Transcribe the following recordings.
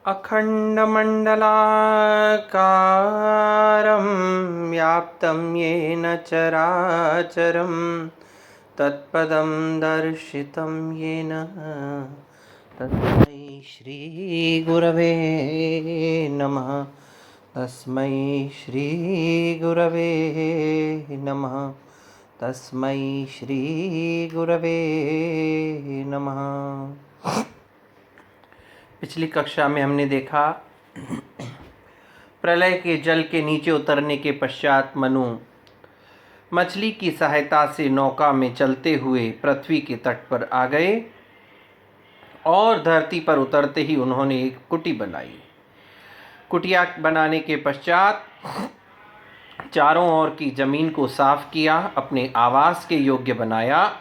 अखण्डमण्डलाकारं व्याप्तं येन चराचरं तत्पदं दर्शितं येन तस्मै श्रीगुरवे नमः। तस्मै श्रीगुरवे नमः। तस्मै श्रीगुरवे नमः। पिछली कक्षा में हमने देखा प्रलय के जल के नीचे उतरने के पश्चात मनु मछली की सहायता से नौका में चलते हुए पृथ्वी के तट पर आ गए और धरती पर उतरते ही उन्होंने एक कुटी बनाई। कुटिया बनाने के पश्चात चारों ओर की जमीन को साफ किया, अपने आवास के योग्य बनाया।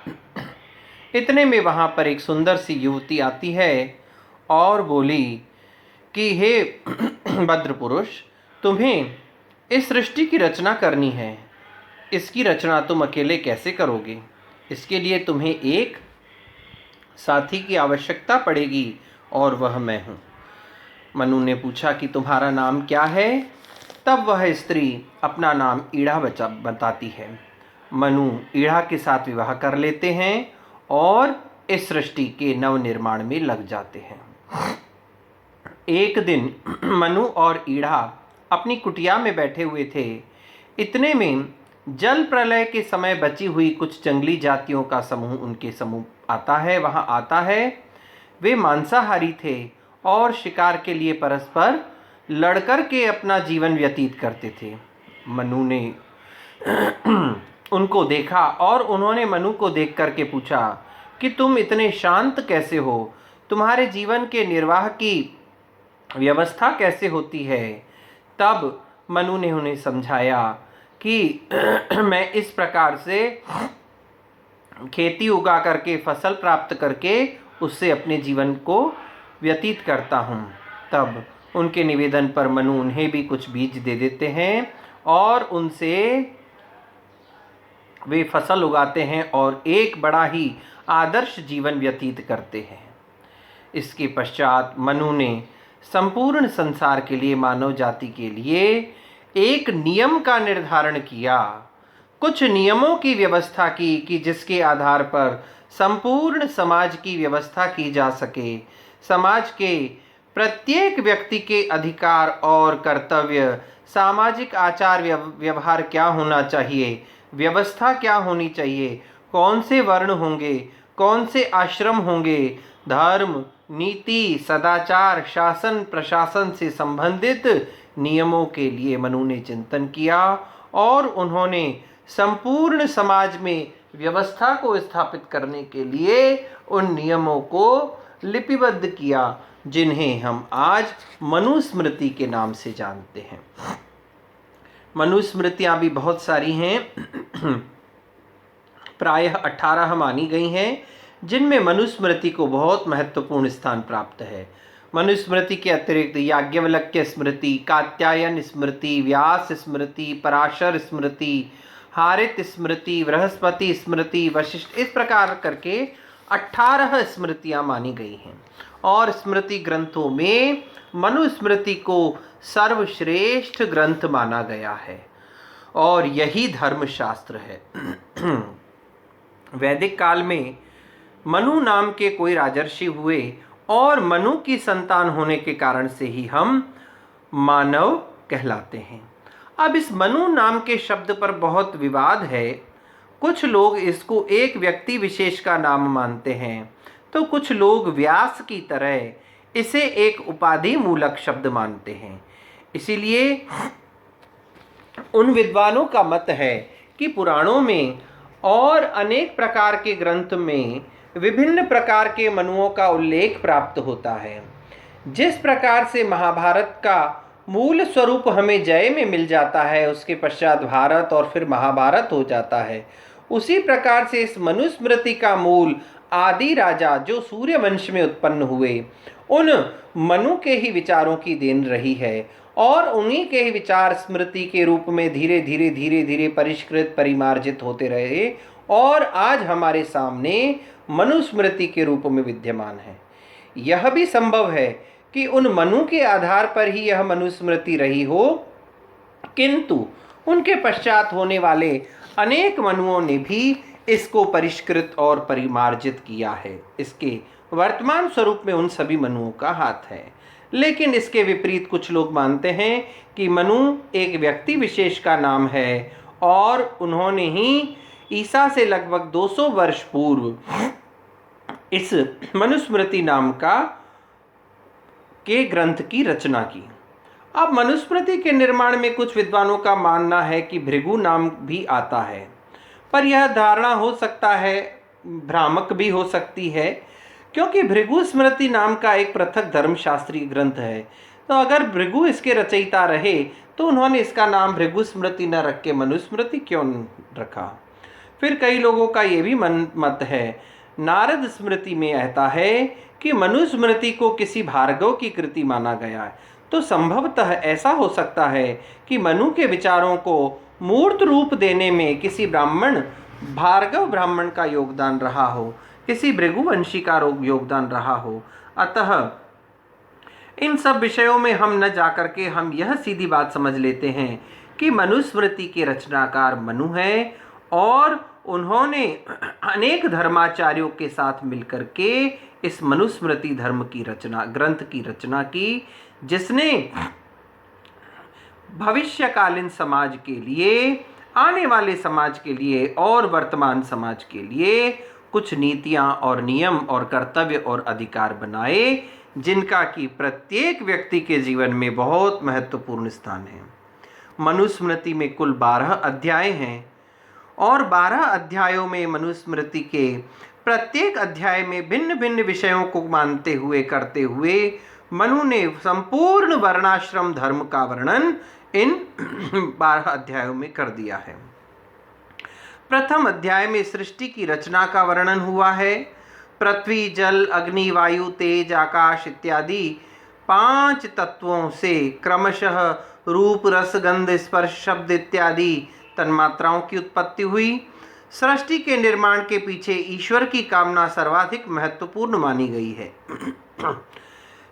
इतने में वहाँ पर एक सुंदर सी युवती आती है और बोली कि हे भद्र पुरुष, तुम्हें इस सृष्टि की रचना करनी है। इसकी रचना तुम अकेले कैसे करोगे? इसके लिए तुम्हें एक साथी की आवश्यकता पड़ेगी और वह मैं हूँ। मनु ने पूछा कि तुम्हारा नाम क्या है? तब वह स्त्री अपना नाम ईड़ा बताती है। मनु ईड़ा के साथ विवाह कर लेते हैं और इस सृष्टि के नवनिर्माण में लग जाते हैं। एक दिन मनु और ईड़ा अपनी कुटिया में बैठे हुए थे। इतने में जल प्रलय के समय बची हुई कुछ जंगली जातियों का समूह उनके समूह वहाँ आता है। वे मांसाहारी थे और शिकार के लिए परस्पर लड़कर के अपना जीवन व्यतीत करते थे। मनु ने उनको देखा और उन्होंने मनु को देख करके पूछा कि तुम इतने शांत कैसे हो? तुम्हारे जीवन के निर्वाह की व्यवस्था कैसे होती है? तब मनु ने उन्हें समझाया कि मैं इस प्रकार से खेती उगा करके फसल प्राप्त करके उससे अपने जीवन को व्यतीत करता हूँ। तब उनके निवेदन पर मनु उन्हें भी कुछ बीज दे देते हैं और उनसे वे फसल उगाते हैं और एक बड़ा ही आदर्श जीवन व्यतीत करते हैं। इसके पश्चात मनु ने संपूर्ण संसार के लिए, मानव जाति के लिए एक नियम का निर्धारण किया, कुछ नियमों की व्यवस्था की कि जिसके आधार पर संपूर्ण समाज की व्यवस्था की जा सके। समाज के प्रत्येक व्यक्ति के अधिकार और कर्तव्य, सामाजिक आचार व्यवहार क्या होना चाहिए, व्यवस्था क्या होनी चाहिए, कौन से वर्ण होंगे, कौन से आश्रम होंगे, धर्म, नीति, सदाचार, शासन प्रशासन से संबंधित नियमों के लिए मनु ने चिंतन किया और उन्होंने संपूर्ण समाज में व्यवस्था को स्थापित करने के लिए उन नियमों को लिपिबद्ध किया, जिन्हें हम आज मनुस्मृति के नाम से जानते हैं। मनुस्मृतियाँ भी बहुत सारी हैं, प्रायः 18 मानी गई हैं, जिनमें मनुस्मृति को बहुत महत्वपूर्ण स्थान प्राप्त है। मनुस्मृति के अतिरिक्त याज्ञवल्क्य स्मृति, कात्यायन स्मृति, व्यास स्मृति, पराशर स्मृति, हारित स्मृति, बृहस्पति स्मृति, वशिष्ठ, इस प्रकार करके 18 स्मृतियाँ मानी गई हैं। और स्मृति ग्रंथों में मनुस्मृति को सर्वश्रेष्ठ ग्रंथ माना गया है और यही धर्मशास्त्र है। वैदिक काल में मनु नाम के कोई राजर्षि हुए और मनु की संतान होने के कारण से ही हम मानव कहलाते हैं। अब इस मनु नाम के शब्द पर बहुत विवाद है। कुछ लोग इसको एक व्यक्ति विशेष का नाम मानते हैं, तो कुछ लोग व्यास की तरह इसे एक उपाधि मूलक शब्द मानते हैं। इसीलिए उन विद्वानों का मत है कि पुराणों में और अनेक प्रकार के ग्रंथ में विभिन्न प्रकार के मनुओं का उल्लेख प्राप्त होता है। जिस प्रकार से महाभारत का मूल स्वरूप हमें जय में मिल जाता है, उसके पश्चात भारत और फिर महाभारत हो जाता है, उसी प्रकार से इस मनुस्मृति का मूल आदि राजा जो सूर्य वंश में उत्पन्न हुए, उन मनु के ही विचारों की देन रही है और उन्हीं के ही विचार स्मृति के रूप में धीरे धीरे परिष्कृत परिमार्जित होते रहे और आज हमारे सामने मनुस्मृति के रूप में विद्यमान है। यह भी संभव है कि उन मनु के आधार पर ही यह मनुस्मृति रही हो, किंतु उनके पश्चात होने वाले अनेक मनुओं ने भी इसको परिष्कृत और परिमार्जित किया है। इसके वर्तमान स्वरूप में उन सभी मनुओं का हाथ है। लेकिन इसके विपरीत कुछ लोग मानते हैं कि मनु एक व्यक्ति विशेष का नाम है और उन्होंने ही ईसा से लगभग 200 वर्ष पूर्व इस मनुस्मृति नाम के ग्रंथ की रचना की। अब मनुस्मृति के निर्माण में कुछ विद्वानों का मानना है कि भृगु नाम भी आता है, पर यह धारणा हो सकता है भ्रामक भी हो सकती है, क्योंकि भृगु स्मृति नाम का एक पृथक धर्मशास्त्रीय ग्रंथ है। तो अगर भृगु इसके रचयिता रहे तो उन्होंने इसका नाम भृगु स्मृति न रख के मनुस्मृति क्यों रखा। फिर कई लोगों का ये भी मत है, नारद स्मृति में कहता है कि मनुस्मृति को किसी भार्गव की कृति माना गया है, तो संभवतः ऐसा हो सकता है कि मनु के विचारों को मूर्त रूप देने में किसी भार्गव ब्राह्मण का योगदान रहा हो, किसी भृगुवंशी का योगदान रहा हो। अतः इन सब विषयों में हम न जाकर के हम यह सीधी बात समझ लेते हैं कि मनुस्मृति के रचनाकार मनु हैं और उन्होंने अनेक धर्माचार्यों के साथ मिलकर के इस मनुस्मृति ग्रंथ की रचना की, जिसने भविष्यकालीन समाज के लिए, आने वाले समाज के लिए और वर्तमान समाज के लिए कुछ नीतियां और नियम और कर्तव्य और अधिकार बनाए, जिनका कि प्रत्येक व्यक्ति के जीवन में बहुत महत्वपूर्ण स्थान है। मनुस्मृति में कुल 12 अध्याय हैं और 12 अध्यायों में मनुस्मृति के प्रत्येक अध्याय में भिन्न भिन्न विषयों को मानते हुए करते हुए मनु ने संपूर्ण वर्णाश्रम धर्म का वर्णन इन 12 अध्यायों में कर दिया है। प्रथम अध्याय में सृष्टि की रचना का वर्णन हुआ है। पृथ्वी, जल, अग्नि, वायु, तेज, आकाश इत्यादि 5 तत्वों से क्रमशः रूप, रस, गंध, स्पर्श, शब्द इत्यादि तन्मात्राओं की उत्पत्ति हुई। सृष्टि के निर्माण के पीछे ईश्वर की कामना सर्वाधिक महत्वपूर्ण मानी गई है।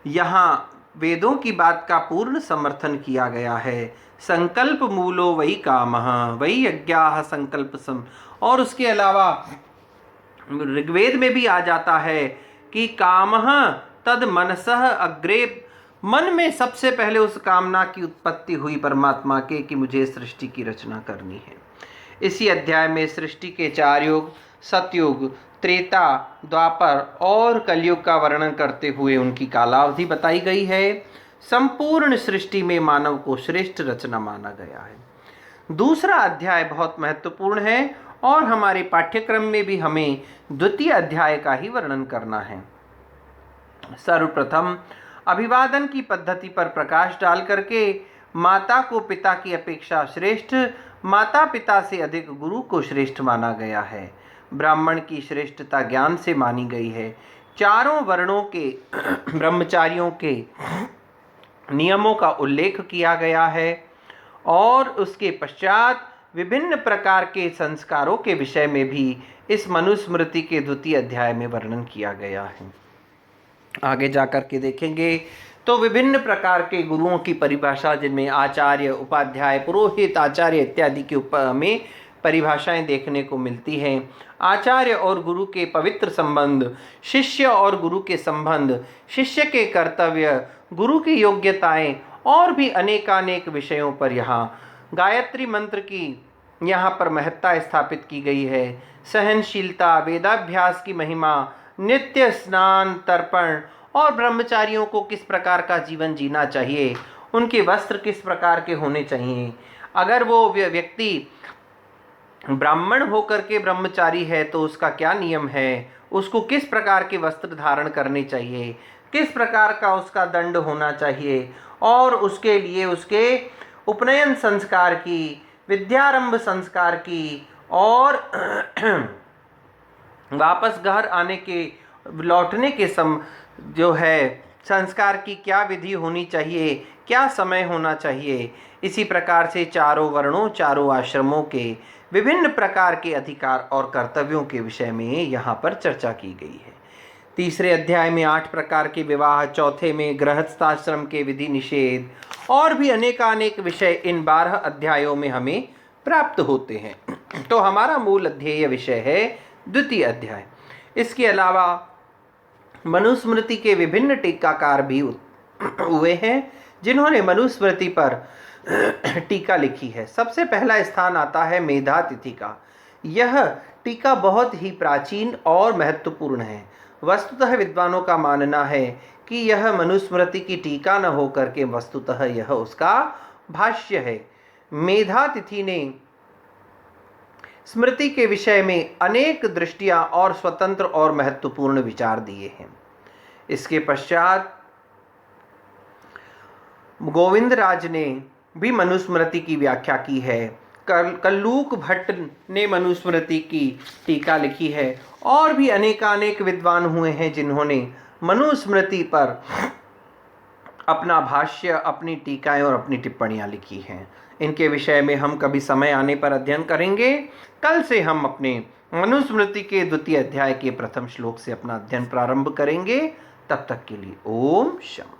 यहाँ वेदों की बात का पूर्ण समर्थन किया गया है। संकल्प मूलो वही कामः वही यज्ञाः संकल्प सम। और उसके अलावा ऋग्वेद में भी आ जाता है कि कामः तद मनसः अग्रे, मन में सबसे पहले उस कामना की उत्पत्ति हुई परमात्मा के कि मुझे सृष्टि की रचना करनी है। इसी अध्याय में सृष्टि के 4 युग, सतयुग, त्रेता, द्वापर और कलयुग का वर्णन करते हुए उनकी कालावधि बताई गई है। संपूर्ण सृष्टि में मानव को श्रेष्ठ रचना माना गया है। दूसरा अध्याय बहुत महत्वपूर्ण है और हमारे पाठ्यक्रम में भी हमें द्वितीय अध्याय का ही वर्णन करना है। सर्वप्रथम अभिवादन की पद्धति पर प्रकाश डाल करके माता को पिता की अपेक्षा श्रेष्ठ, माता पिता से अधिक गुरु को श्रेष्ठ माना गया है। ब्राह्मण की श्रेष्ठता ज्ञान से मानी गई है। चारों वर्णों के ब्रह्मचारियों के नियमों का उल्लेख किया गया है और उसके पश्चात विभिन्न प्रकार के संस्कारों के विषय में भी इस मनुस्मृति के द्वितीय अध्याय में वर्णन किया गया है। आगे जाकर के देखेंगे तो विभिन्न प्रकार के गुरुओं की परिभाषा, जिनमें आचार्य, उपाध्याय, पुरोहित, आचार्य इत्यादि के में परिभाषाएं देखने को मिलती हैं। आचार्य और गुरु के पवित्र संबंध, शिष्य और गुरु के संबंध, शिष्य के कर्तव्य, गुरु की योग्यताएं और भी अनेकानेक विषयों पर यहाँ गायत्री मंत्र की यहाँ पर महत्ता स्थापित की गई है। सहनशीलता, वेदाभ्यास की महिमा, नित्य स्नान, तर्पण और ब्रह्मचारियों को किस प्रकार का जीवन जीना चाहिए, उनके वस्त्र किस प्रकार के होने चाहिए, अगर वो व्यक्ति ब्राह्मण होकर के ब्रह्मचारी है तो उसका क्या नियम है, उसको किस प्रकार के वस्त्र धारण करने चाहिए, किस प्रकार का उसका दंड होना चाहिए और उसके लिए उसके उपनयन संस्कार की, विद्यारंभ संस्कार की और वापस घर आने के लौटने के जो है संस्कार की क्या विधि होनी चाहिए, क्या समय होना चाहिए। इसी प्रकार से चारों वर्णों, चारों आश्रमों के विभिन्न प्रकार के अधिकार और कर्तव्यों के विषय में यहाँ पर चर्चा की गई है। तीसरे अध्याय में 8 प्रकार के विवाह, चौथे में गृहस्थाश्रम के विधि निषेध और भी अनेकानेक विषय इन 12 अध्यायों में हमें प्राप्त होते हैं। तो हमारा मूल अध्येय विषय है द्वितीय अध्याय। इसके अलावा मनुस्मृति के विभिन्न टीकाकार भी हुए हैं जिन्होंने मनुस्मृति पर टीका लिखी है। सबसे पहला स्थान आता है मेधातिथि का। यह टीका बहुत ही प्राचीन और महत्वपूर्ण है। वस्तुतः विद्वानों का मानना है कि यह मनुस्मृति की टीका न होकर के वस्तुतः यह उसका भाष्य है। मेधातिथि ने स्मृति के विषय में अनेक दृष्टियां और स्वतंत्र और महत्वपूर्ण विचार दिए हैं। इसके पश्चात गोविंदराज ने भी मनुस्मृति की व्याख्या की है। कल्लूक भट्ट ने मनुस्मृति की टीका लिखी है और भी अनेकानेक विद्वान हुए हैं जिन्होंने मनुस्मृति पर अपना भाष्य, अपनी टीकाएं और अपनी टिप्पणियां लिखी हैं। इनके विषय में हम कभी समय आने पर अध्ययन करेंगे। कल से हम अपने मनुस्मृति के द्वितीय अध्याय के प्रथम श्लोक से अपना अध्ययन प्रारंभ करेंगे। तब तक के लिए ओम शम।